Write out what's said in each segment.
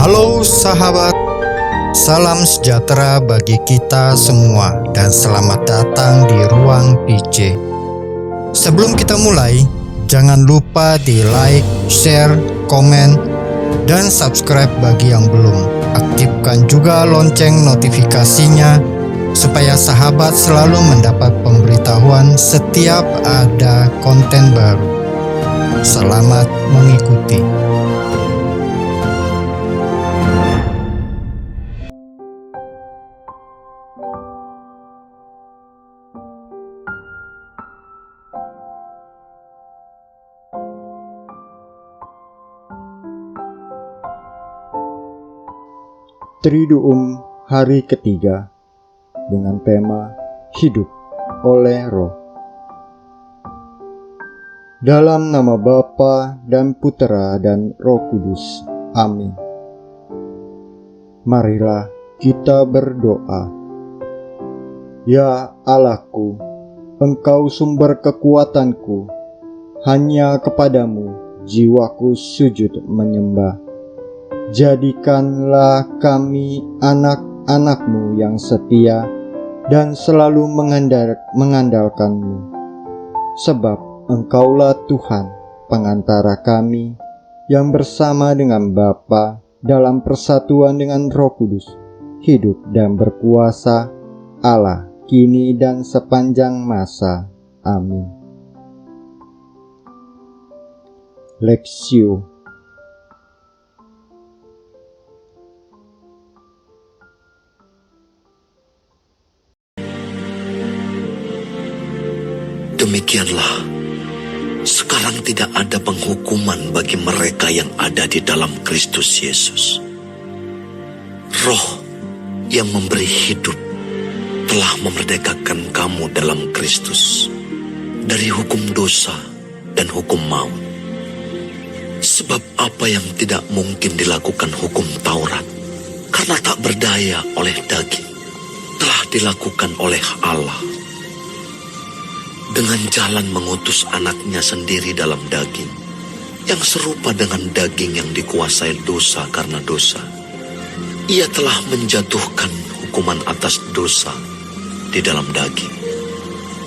Halo sahabat, salam sejahtera bagi kita semua dan selamat datang di Ruang PJ. Sebelum kita mulai, jangan lupa di like, share, komen, dan subscribe bagi yang belum. Aktifkan juga lonceng notifikasinya supaya sahabat selalu mendapat pemberitahuan setiap ada konten baru. Selamat mengikuti. Triduum hari ketiga dengan tema Hidup oleh Roh. Dalam nama Bapa dan Putera dan Roh Kudus. Amin. Marilah kita berdoa. Ya Allahku, Engkau sumber kekuatanku, hanya kepadamu jiwaku sujud menyembah. Jadikanlah kami anak-anak-Mu yang setia dan selalu mengandalkan-Mu. Sebab Engkaulah Tuhan pengantara kami yang bersama dengan Bapa dalam persatuan dengan Roh Kudus, hidup dan berkuasa Allah kini dan sepanjang masa. Amin. Lexio. Demikianlah, sekarang tidak ada penghukuman bagi mereka yang ada di dalam Kristus Yesus. Roh yang memberi hidup telah memerdekakan kamu dalam Kristus dari hukum dosa dan hukum maut. Sebab apa yang tidak mungkin dilakukan hukum Taurat karena tak berdaya oleh daging, telah dilakukan oleh Allah dengan jalan mengutus anaknya sendiri dalam daging, yang serupa dengan daging yang dikuasai dosa karena dosa. Ia telah menjatuhkan hukuman atas dosa di dalam daging,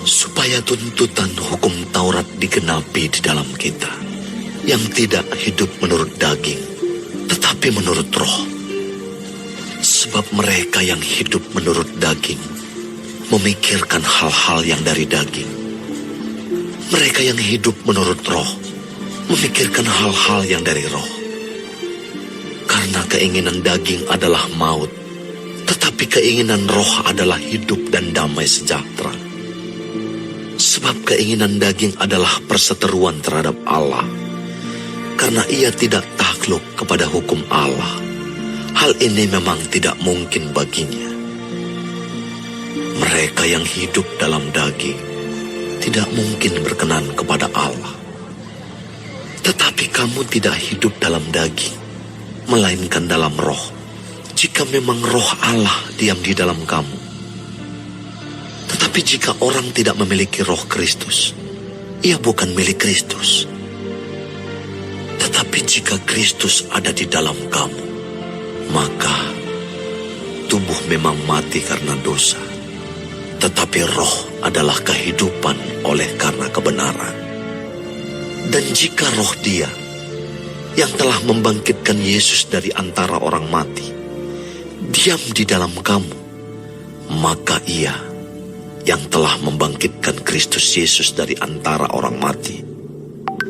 supaya tuntutan hukum Taurat digenapi di dalam kita, yang tidak hidup menurut daging, tetapi menurut Roh. Sebab mereka yang hidup menurut daging memikirkan hal-hal yang dari daging. Mereka yang hidup menurut Roh memikirkan hal-hal yang dari Roh. Karena keinginan daging adalah maut, tetapi keinginan Roh adalah hidup dan damai sejahtera. Sebab keinginan daging adalah perseteruan terhadap Allah, karena ia tidak takluk kepada hukum Allah. Hal ini memang tidak mungkin baginya. Mereka yang hidup dalam daging tidak mungkin berkenan kepada Allah. Tetapi kamu tidak hidup dalam daging, melainkan dalam Roh, jika memang Roh Allah diam di dalam kamu. Tetapi jika orang tidak memiliki Roh Kristus, ia bukan milik Kristus. Tetapi jika Kristus ada di dalam kamu, maka tubuh memang mati karena dosa, tetapi roh adalah kehidupan oleh karena kebenaran. Dan jika roh Dia yang telah membangkitkan Yesus dari antara orang mati diam di dalam kamu, maka Ia yang telah membangkitkan Kristus Yesus dari antara orang mati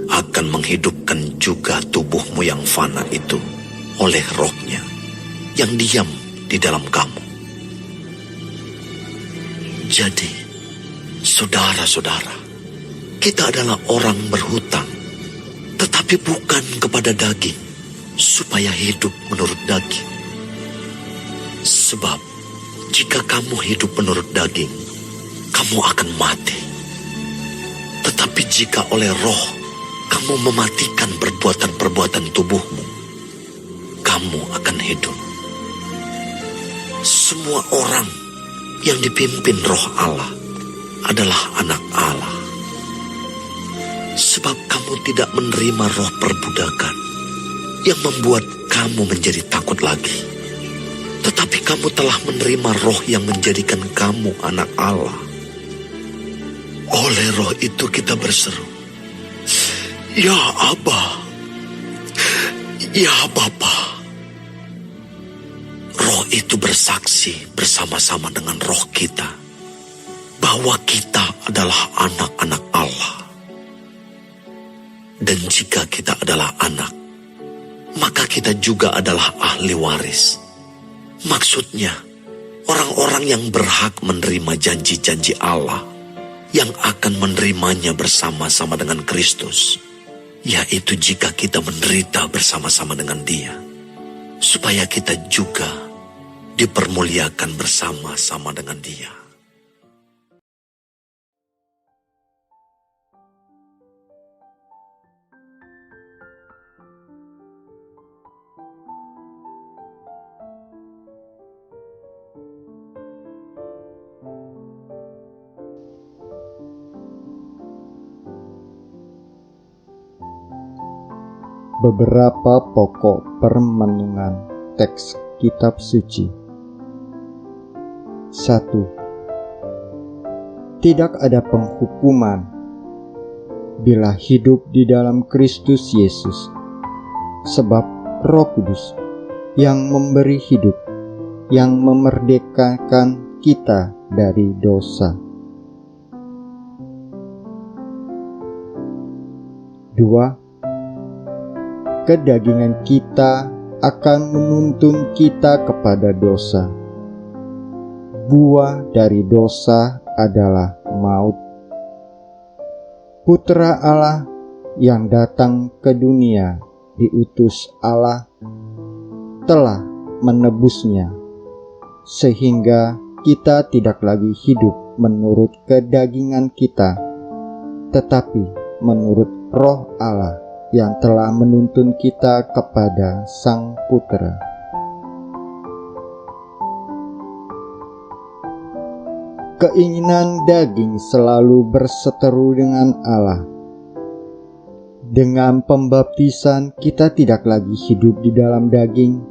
akan menghidupkan juga tubuhmu yang fana itu oleh Roh-Nya yang diam di dalam kamu. Jadi, saudara-saudara, kita adalah orang berhutang, tetapi bukan kepada daging, supaya hidup menurut daging. Sebab, jika kamu hidup menurut daging, kamu akan mati. Tetapi jika oleh Roh, kamu mematikan perbuatan-perbuatan tubuhmu, kamu akan hidup. Semua orang yang dipimpin Roh Allah adalah anak Allah. Sebab kamu tidak menerima roh perbudakan yang membuat kamu menjadi takut lagi. Tetapi kamu telah menerima Roh yang menjadikan kamu anak Allah. Oleh Roh itu kita berseru, "Ya Aba, ya Bapa." Roh itu bersaksi bersama-sama dengan roh kita bahwa kita adalah anak-anak Allah. Dan jika kita adalah anak, maka kita juga adalah ahli waris. Maksudnya, orang-orang yang berhak menerima janji-janji Allah, yang akan menerimanya bersama-sama dengan Kristus, yaitu jika kita menderita bersama-sama dengan Dia, supaya kita juga dipermuliakan bersama-sama dengan Dia. Beberapa pokok permenungan teks kitab suci. 1. Tidak ada penghukuman bila hidup di dalam Kristus Yesus, sebab Roh Kudus yang memberi hidup, yang memerdekakan kita dari dosa. 2. Kedagingan kita akan menuntun kita kepada dosa. Buah dari dosa adalah maut. Putra Allah yang datang ke dunia diutus Allah telah menebusnya, sehingga kita tidak lagi hidup menurut kedagingan kita, tetapi menurut Roh Allah yang telah menuntun kita kepada Sang Putra. Keinginan daging selalu berseteru dengan Allah. Dengan pembaptisan kita tidak lagi hidup di dalam daging,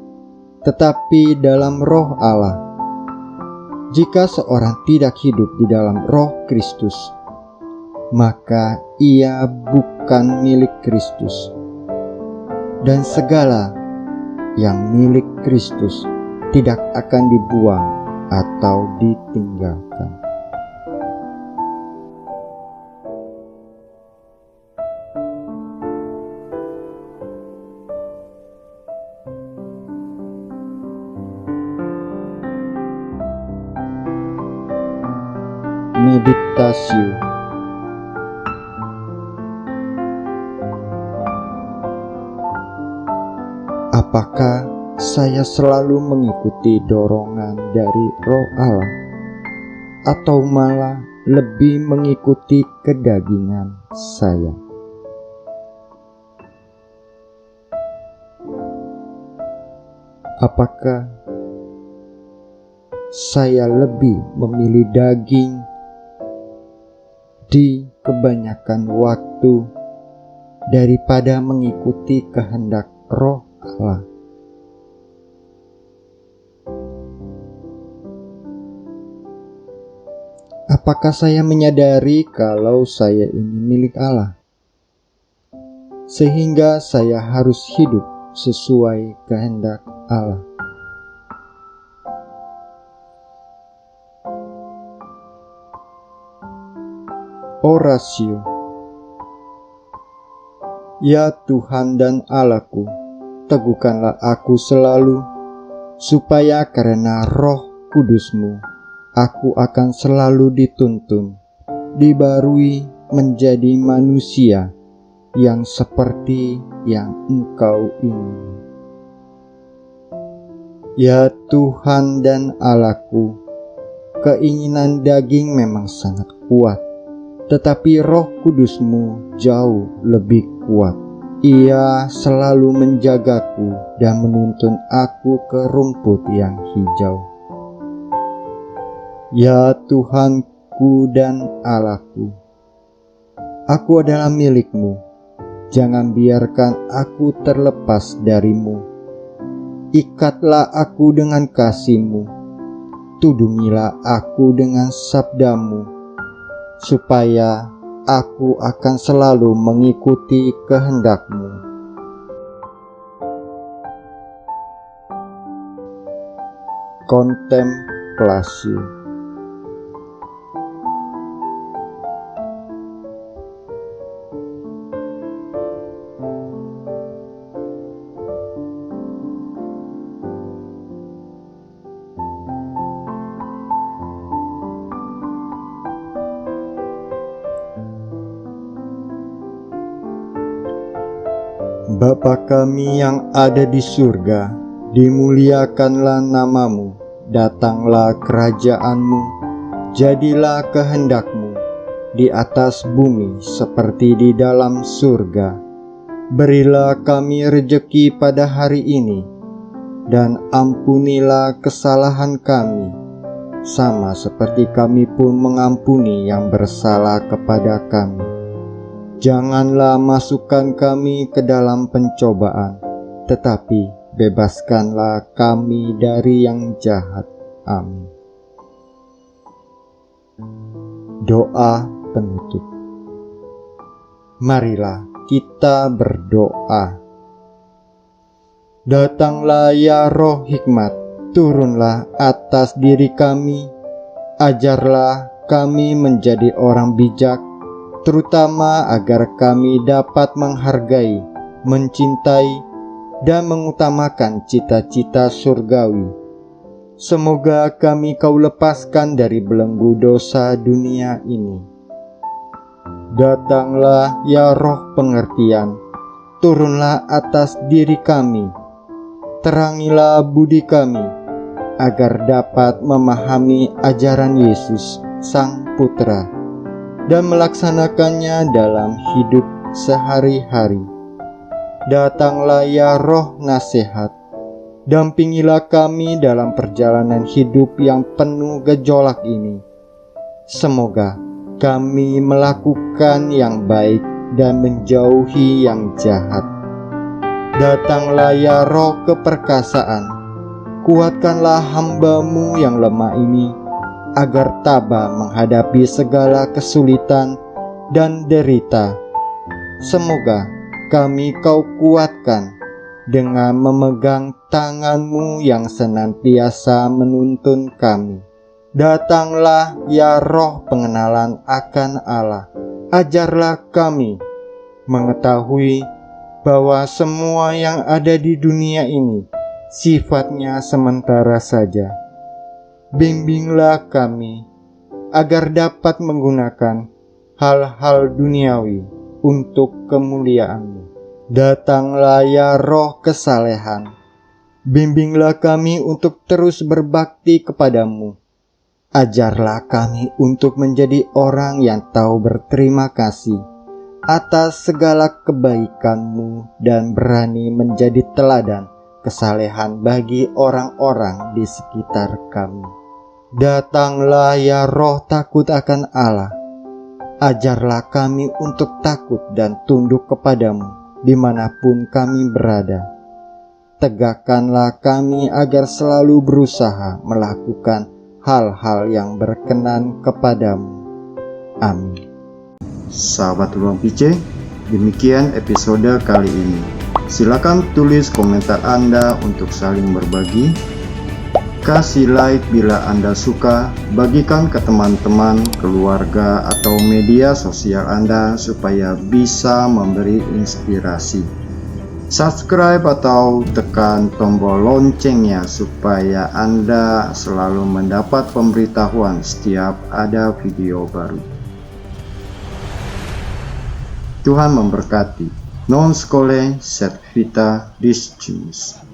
tetapi dalam Roh Allah. Jika seorang tidak hidup di dalam Roh Kristus, maka ia bukan milik Kristus, dan segala yang milik Kristus tidak akan dibuang atau ditinggalkan. Meditasi. Apakah saya selalu mengikuti dorongan dari Roh Allah, atau malah lebih mengikuti kedagingan saya? Apakah saya lebih memilih daging di kebanyakan waktu daripada mengikuti kehendak Roh Allah? Apakah saya menyadari kalau saya ini milik Allah, sehingga saya harus hidup sesuai kehendak Allah? Orasio. Ya Tuhan dan Allahku, teguhkanlah aku selalu, supaya karena Roh Kudus-Mu, aku akan selalu dituntun, dibarui menjadi manusia yang seperti yang Engkau ingini. Ya Tuhan dan Allahku, keinginan daging memang sangat kuat, tetapi Roh Kudus-Mu jauh lebih kuat. Ia selalu menjagaku dan menuntun aku ke rumput yang hijau. Ya Tuhanku dan Allahku, aku adalah milik-Mu. Jangan biarkan aku terlepas dari-Mu. ikatlah aku dengan kasih-Mu, tudungilah aku dengan sabda-Mu, supaya aku akan selalu mengikuti kehendak-Mu. Kontemplasi. Bapa kami yang ada di surga, dimuliakanlah nama-Mu, datanglah kerajaan-Mu, jadilah kehendak-Mu di atas bumi seperti di dalam surga. Berilah kami rejeki pada hari ini, dan ampunilah kesalahan kami, sama seperti kami pun mengampuni yang bersalah kepada kami. Janganlah masukkan kami ke dalam pencobaan, tetapi bebaskanlah kami dari yang jahat. Amin. Doa penutup. Marilah kita berdoa. Datanglah ya Roh Hikmat, turunlah atas diri kami, ajarlah kami menjadi orang bijak, terutama agar kami dapat menghargai, mencintai, dan mengutamakan cita-cita surgawi. Semoga kami Kau lepaskan dari belenggu dosa dunia ini. Datanglah ya Roh pengertian, turunlah atas diri kami, terangilah budi kami, agar dapat memahami ajaran Yesus, Sang Putra, dan melaksanakannya dalam hidup sehari-hari. Datanglah ya Roh nasihat, dampingilah kami dalam perjalanan hidup yang penuh gejolak ini. Semoga kami melakukan yang baik dan menjauhi yang jahat. Datanglah ya Roh keperkasaan, kuatkanlah hamba-Mu yang lemah ini, agar tabah menghadapi segala kesulitan dan derita. Semoga kami Kau kuatkan dengan memegang tangan-Mu yang senantiasa menuntun kami. Datanglah ya Roh pengenalan akan Allah, ajarlah kami mengetahui bahwa semua yang ada di dunia ini sifatnya sementara saja. Bimbinglah kami agar dapat menggunakan hal-hal duniawi untuk kemuliaan-Mu. Datanglah ya Roh kesalehan, bimbinglah kami untuk terus berbakti kepada-Mu. Ajarlah kami untuk menjadi orang yang tahu berterima kasih atas segala kebaikan-Mu dan berani menjadi teladan kesalehan bagi orang-orang di sekitar kami. Datanglah ya Roh takut akan Allah, ajarlah kami untuk takut dan tunduk kepada-Mu dimanapun kami berada. Tegakkanlah kami agar selalu berusaha melakukan hal-hal yang berkenan kepada-Mu. Amin. Sahabat Ruang PC, demikian episode kali ini. Silakan tulis komentar Anda untuk saling berbagi. Kasih like bila Anda suka, bagikan ke teman-teman, keluarga, atau media sosial Anda supaya bisa memberi inspirasi. Subscribe atau tekan tombol loncengnya supaya Anda selalu mendapat pemberitahuan setiap ada video baru. Tuhan memberkati. Non scole sed vita discimus.